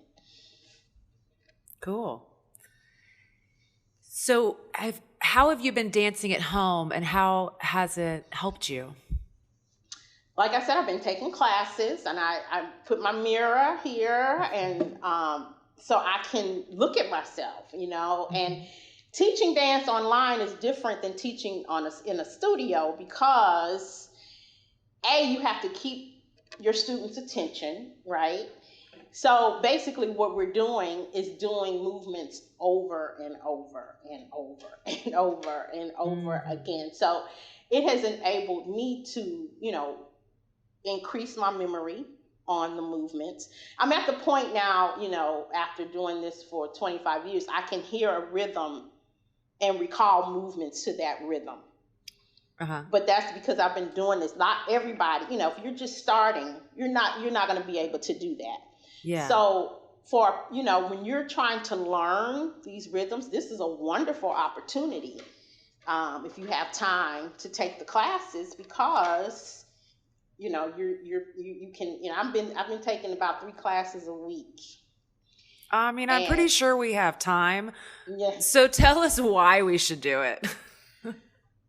Cool. So how have you been dancing at home and how has it helped you? Like I said, I've been taking classes and I put my mirror here and so I can look at myself, and teaching dance online is different than teaching in a studio because you have to keep your students' attention, right? So basically what we're doing is doing movements over and over and over and over and over again. So it has enabled me to, increase my memory on the movements. I'm at the point now, after doing this for 25 years, I can hear a rhythm and recall movements to that rhythm. Uh-huh. But that's because I've been doing this. Not everybody, if you're just starting, you're not going to be able to do that. Yeah. So for, when you're trying to learn these rhythms, this is a wonderful opportunity. If you have time to take the classes because, you can, I've been taking about 3 classes a week. I mean, I'm pretty sure we have time. Yeah. So tell us why we should do it.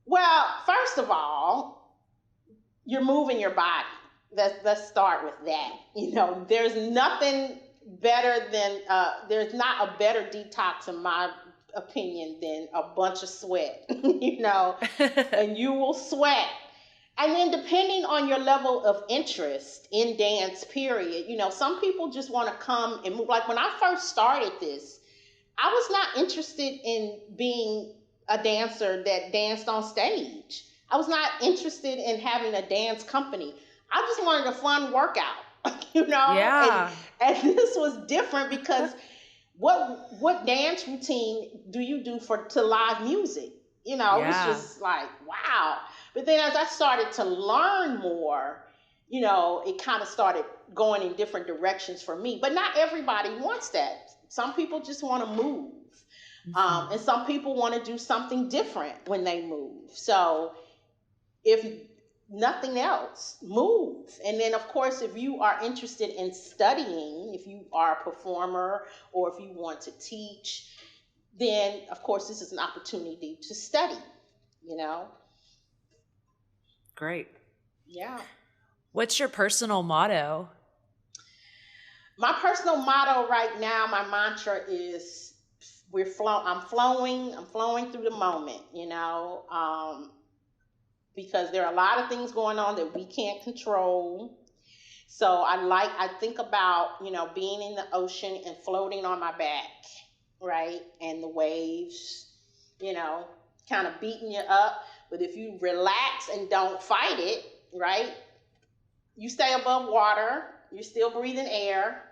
Well, first of all, you're moving your body. Let's start with that. There's nothing better than, there's not a better detox in my opinion than a bunch of sweat, and you will sweat. And then depending on your level of interest in dance, period, some people just want to come and move. Like when I first started this, I was not interested in being a dancer that danced on stage. I was not interested in having a dance company. I just wanted a fun workout, Yeah. And this was different because what dance routine do you do to live music? It was just like, wow. But then as I started to learn more, it kind of started going in different directions for me. But not everybody wants that. Some people just want to move. And some people want to do something different when they move. So if nothing else, move. And then, of course, if you are interested in studying, if you are a performer or if you want to teach, then, of course, this is an opportunity to study, Great. Yeah. What's your personal motto? My personal motto right now, my mantra is I'm flowing through the moment, because there are a lot of things going on that we can't control. So I think about, being in the ocean and floating on my back, right? And the waves, kind of beating you up. But if you relax and don't fight it, right? You stay above water, you're still breathing air,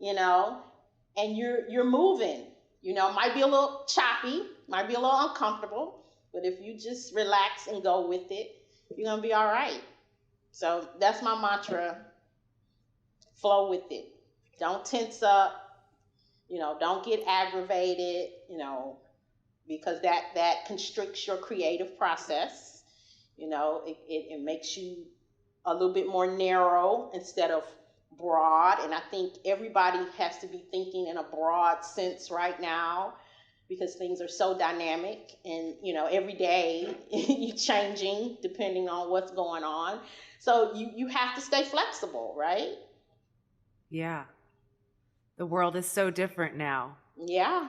and you're moving. It might be a little choppy, might be a little uncomfortable, but if you just relax and go with it, you're going to be all right. So that's my mantra: flow with it. Don't tense up, don't get aggravated, because that constricts your creative process. It makes you a little bit more narrow instead of broad. And I think everybody has to be thinking in a broad sense right now, because things are so dynamic, and every day you're changing depending on what's going on. So you have to stay flexible, right? Yeah. The world is so different now. Yeah.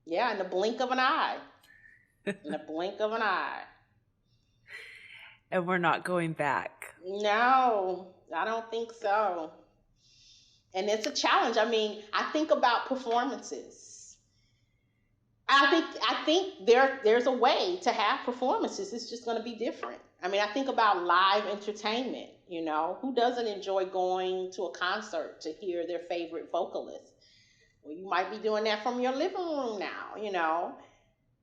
In the blink of an eye. In the blink of an eye. And we're not going back. No, I don't think so. And it's a challenge. I mean, I think about performances. I think there's a way to have performances. It's just going to be different. I mean, I think about live entertainment. Who doesn't enjoy going to a concert to hear their favorite vocalist? Well, you might be doing that from your living room now,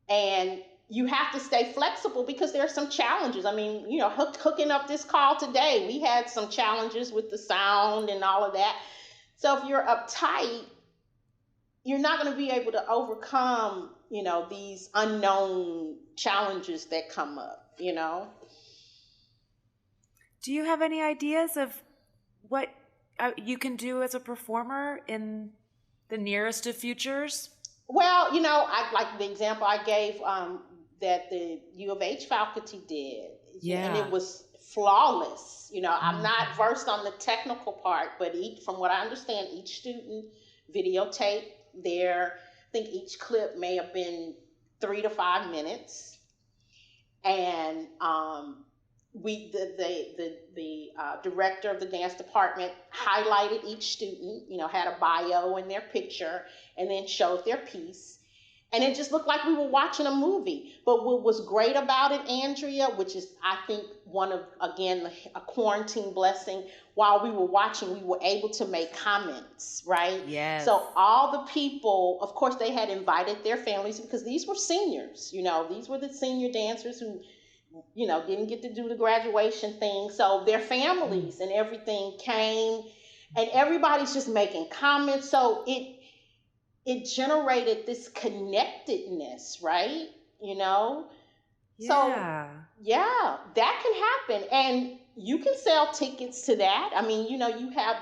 and you have to stay flexible because there are some challenges. I mean, hooking up this call today, we had some challenges with the sound and all of that. So if you're uptight, you're not going to be able to overcome, these unknown challenges that come up. Do you have any ideas of what you can do as a performer in the nearest of futures? Well, I like the example I gave that the U of H faculty did. Yeah. And it was flawless. I'm not versed on the technical part, but from what I understand, each student videotaped I think each clip may have been 3 to 5 minutes. And the director of the dance department highlighted each student, had a bio and their picture, and then showed their piece. And it just looked like we were watching a movie. But what was great about it, Andrea, which is, I think, one of, again, a quarantine blessing, while we were watching, we were able to make comments, right? Yes. So all the people, of course, they had invited their families, because these were seniors, these were the senior dancers who, didn't get to do the graduation thing. So their families and everything came, and everybody's just making comments. So it generated this connectedness, right? Yeah. So yeah, that can happen. And you can sell tickets to that. I mean, you have,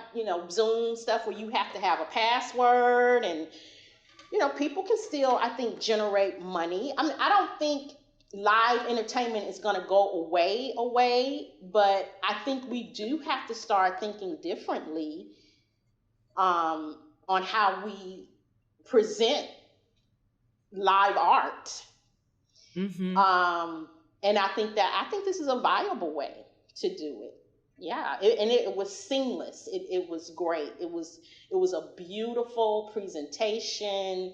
Zoom stuff where you have to have a password, and, people can still, I think, generate money. I mean, I don't think live entertainment is going to go away, but I think we do have to start thinking differently on how we present live art. Mm-hmm. And I think this is a viable way to do it. Yeah, and it was seamless. It was great. It was a beautiful presentation.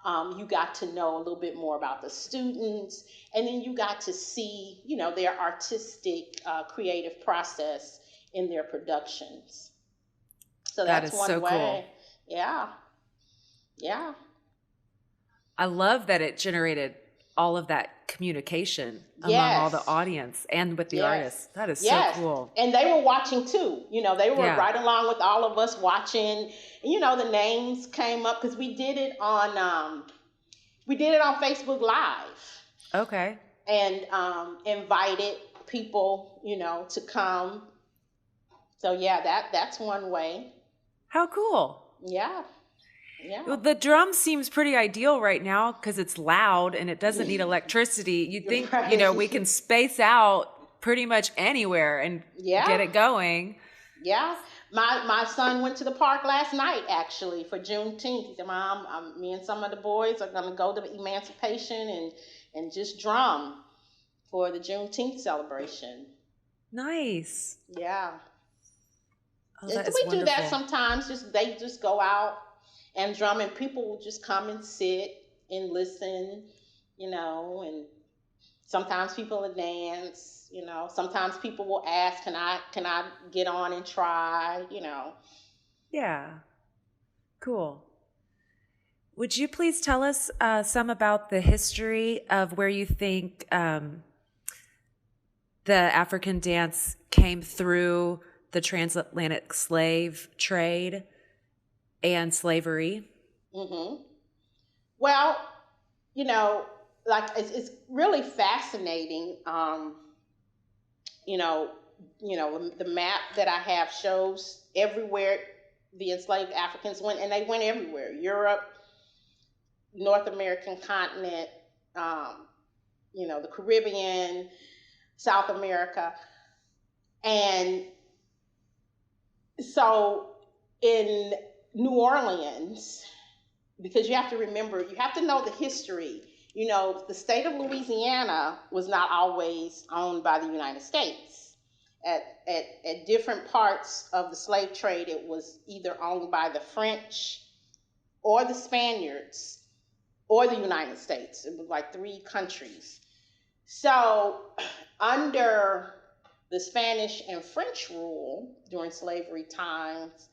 You got to know a little bit more about the students, and then you got to see, their artistic, creative process in their productions. So that's one so way. Cool. Yeah. I love that it generated all of that communication among all the audience and with the artists. That is so cool. And they were watching too. They were right along with all of us watching. And, the names came up because we did it on Facebook Live. Okay. And invited people, to come. So yeah, that's one way. How cool. Yeah. Well, the drum seems pretty ideal right now because it's loud and it doesn't need electricity. You'd think, we can space out pretty much anywhere and get it going. Yeah. My son went to the park last night, actually, for Juneteenth. He said, Mom, me and some of the boys are going to go to Emancipation and just drum for the Juneteenth celebration. Nice. Yeah. Oh, that is we wonderful. Do that sometimes. They just go out and drum, and people will just come and sit and listen, and sometimes people will dance, sometimes people will ask, can I get on and try, Yeah. Cool. Would you please tell us some about the history of where you think the African dance came through the transatlantic slave trade and slavery? Mm-hmm. Well, you know, like it's really fascinating. You know, the map that I have shows everywhere the enslaved Africans went, and they went everywhere: Europe, North American continent, um, the Caribbean, South America, and so in New Orleans, because you have to remember, you have to know the history. The state of Louisiana was not always owned by the United States. At different parts of the slave trade, it was either owned by the French or the Spaniards or the United States. It was like three countries. So, under the Spanish and French rule during slavery times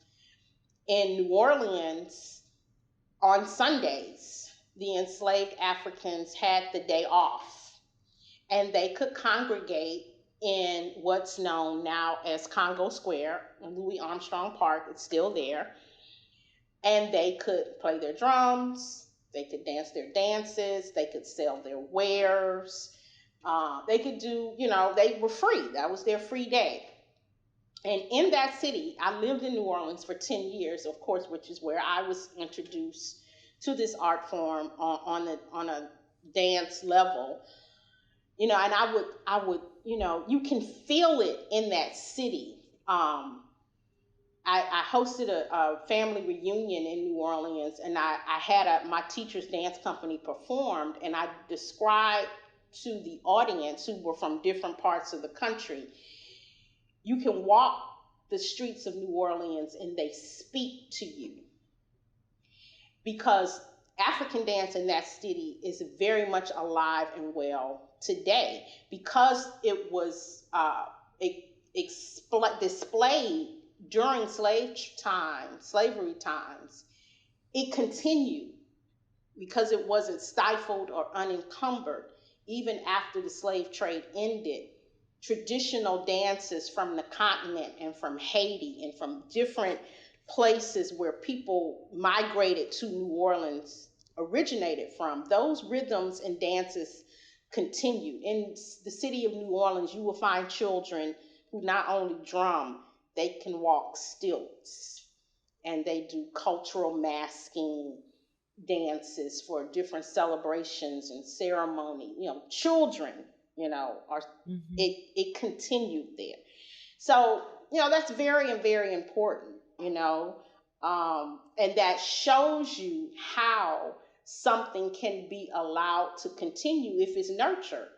in New Orleans, on Sundays, the enslaved Africans had the day off, and they could congregate in what's known now as Congo Square, Louis Armstrong Park. It's still there. And they could play their drums, they could dance their dances, they could sell their wares, they could do, they were free. That was their free day. And in that city, I lived in New Orleans for 10 years, of course, which is where I was introduced to this art form on a dance level. And I would, you can feel it in that city. I hosted a family reunion in New Orleans, and I had my teacher's dance company performed, and I described to the audience, who were from different parts of the country, you can walk the streets of New Orleans and they speak to you, because African dance in that city is very much alive and well today, because it was displayed during slavery times. It continued because it wasn't stifled or unencumbered. Even after the slave trade ended, traditional dances from the continent and from Haiti and from different places where people migrated to New Orleans originated from, those rhythms and dances continued. In the city of New Orleans, you will find children who not only drum, they can walk stilts, and they do cultural masking dances for different celebrations and ceremony. Children, are Mm-hmm. it continued there. So, that's very, very important, and that shows you how something can be allowed to continue if it's nurtured.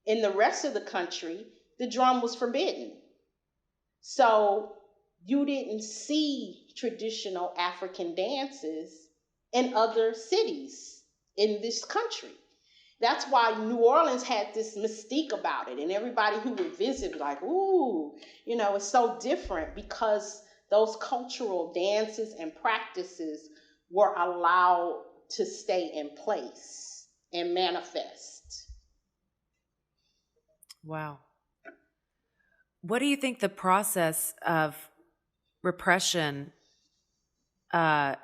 In the rest of the country, the drum was forbidden. So you didn't see traditional African dances in other cities in this country. That's why New Orleans had this mystique about it, and everybody who would visit was like, ooh, it's so different, because those cultural dances and practices were allowed to stay in place and manifest. Wow. What do you think the process of repression, how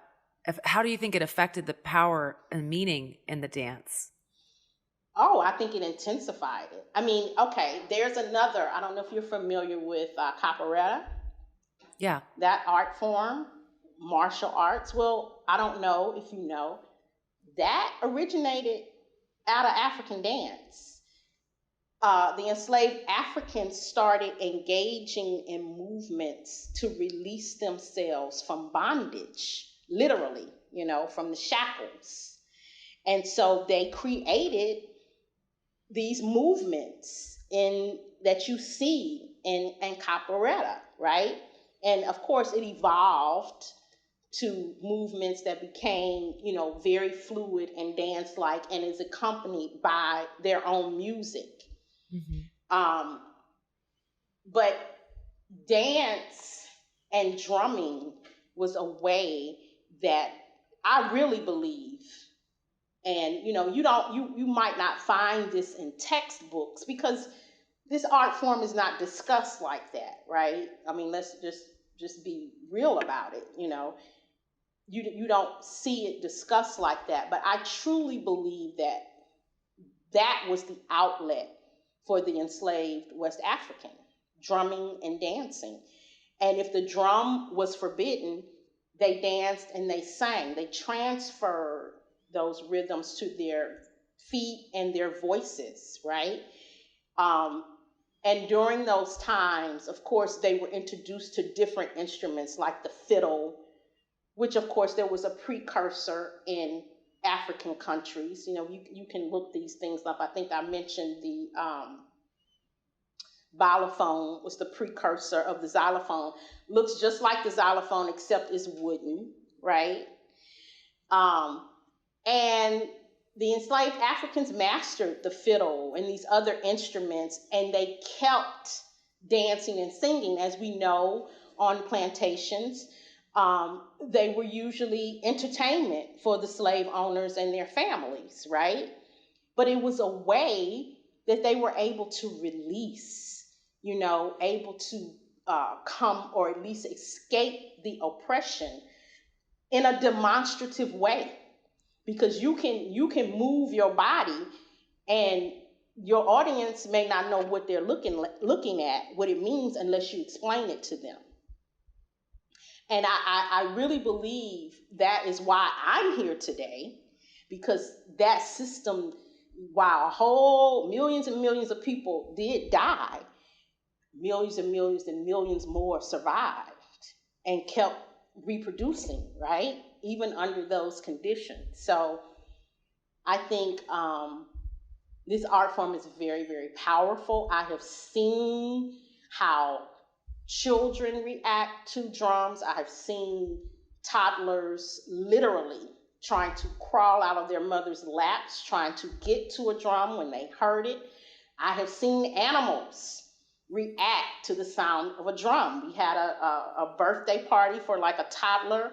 do you think it affected the power and meaning in the dance? Oh, I think it intensified it. I mean, okay, there's another, I don't know if you're familiar with capoeira, Yeah. that art form, martial arts. Well, I don't know if you know, that originated out of African dance. The enslaved Africans started engaging in movements to release themselves from bondage, literally, from the shackles. And so they created these movements in that you see in capoeira, right? And of course, it evolved to movements that became, very fluid and dance-like, and is accompanied by their own music. Mm-hmm. Um, but dance and drumming was a way that I really believe, and you might not find this in textbooks because this art form is not discussed like that, right? I mean, let's just be real about it. You don't see it discussed like that, but I truly believe that that was the outlet for the enslaved West African, drumming and dancing. And if the drum was forbidden, they danced and they sang. They transferred those rhythms to their feet and their voices, right? Um, and during those times, of course, they were introduced to different instruments like the fiddle, which of course there was a precursor in African countries. You can look these things up. I think I mentioned the xylophone was the precursor of the xylophone. Looks just like the xylophone except it's wooden, right? And the enslaved Africans mastered the fiddle and these other instruments, and they kept dancing and singing. As we know, on plantations, they were usually entertainment for the slave owners and their families, right? But it was a way that they were able to release, able to come or at least escape the oppression in a demonstrative way, because you can move your body and your audience may not know what they're looking at, what it means, unless you explain it to them. And I really believe that is why I'm here today, because that system, while whole millions and millions of people did die, millions and millions and millions more survived and kept reproducing, right? Even under those conditions. So I think this art form is very, very powerful. I have seen how children react to drums. I have seen toddlers literally trying to crawl out of their mother's laps, trying to get to a drum when they heard it. I have seen animals react to the sound of a drum. We had a birthday party for like a toddler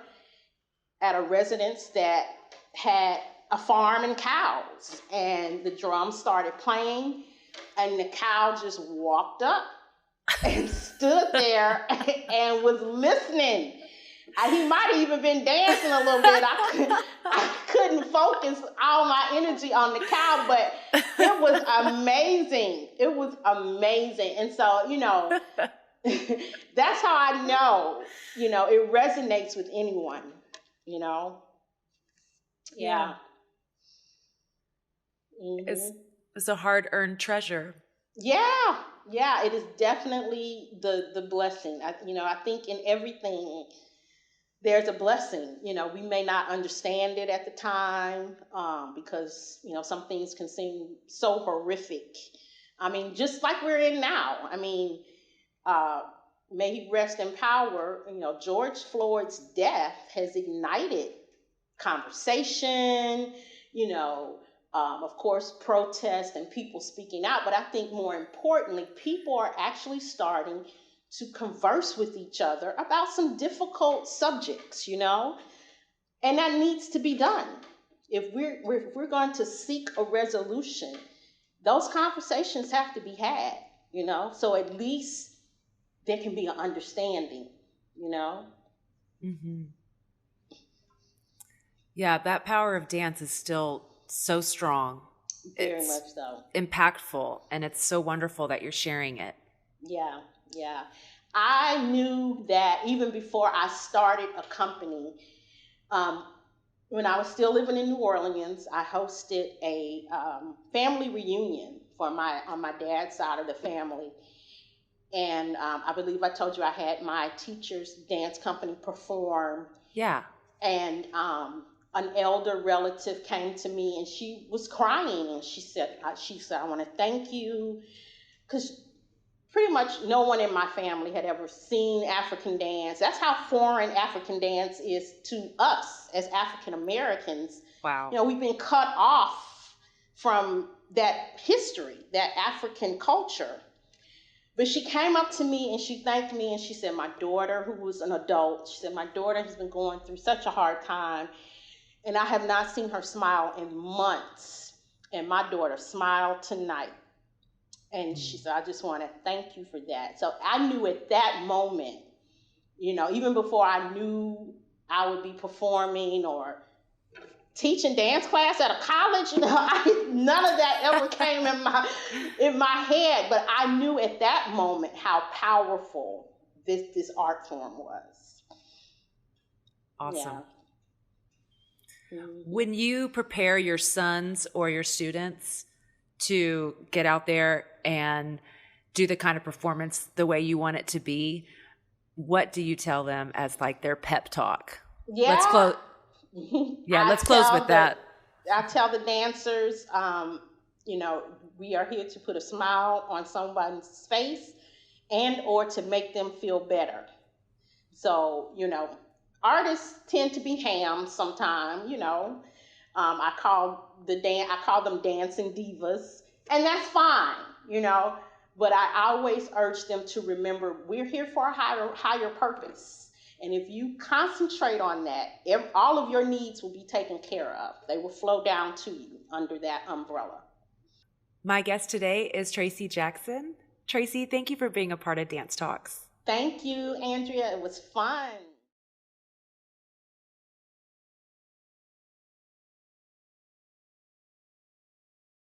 at a residence that had a farm and cows, and the drum started playing, and the cow just walked up and stood there and was listening. He might have even been dancing a little bit. I couldn't focus all my energy on the cow, but it was amazing. It was amazing. And so, that's how I know, it resonates with anyone, Yeah. Mm-hmm. It's a hard-earned treasure. Yeah, it is definitely the blessing. I think in everything there's a blessing. We may not understand it at the time because some things can seem so horrific. I mean, just like we're in now. I mean, may he rest in power. George Floyd's death has ignited conversation. Of course, protest and people speaking out. But I think more importantly, people are actually starting to converse with each other about some difficult subjects, and that needs to be done. If we're going to seek a resolution, those conversations have to be had, so at least there can be an understanding, Mm-hmm. Yeah, that power of dance is still so strong. Very much so. Impactful, and it's so wonderful that you're sharing it. Yeah. I knew that even before I started a company, when I was still living in New Orleans, I hosted a family reunion on my dad's side of the family. And I believe I told you I had my teacher's dance company perform. Yeah. And an elder relative came to me and she was crying, and she said, I want to thank you, because pretty much no one in my family had ever seen African dance. That's how foreign African dance is to us as African Americans. Wow. We've been cut off from that history, that African culture. But she came up to me and she thanked me, and she said, my daughter, who was an adult, she said, my daughter has been going through such a hard time. And I have not seen her smile in months. And my daughter smiled tonight. And she said, I just want to thank you for that. So I knew at that moment, even before I knew I would be performing or teaching dance class at a college, none of that ever came in my head. But I knew at that moment how powerful this art form was. Awesome. Yeah. Mm-hmm. When you prepare your sons or your students to get out there and do the kind of performance the way you want it to be, what do you tell them as like their pep talk? Yeah. Let's close. Yeah, let's close with that. I tell the dancers, we are here to put a smile on someone's face and or to make them feel better. So, artists tend to be ham sometimes, I call them dancing divas, and that's fine, but I always urge them to remember we're here for a higher purpose. And if you concentrate on that, all of your needs will be taken care of. They will flow down to you under that umbrella. My guest today is Tracie Jackson. Tracie, thank you for being a part of Dance Talks. Thank you, Andrea. It was fun.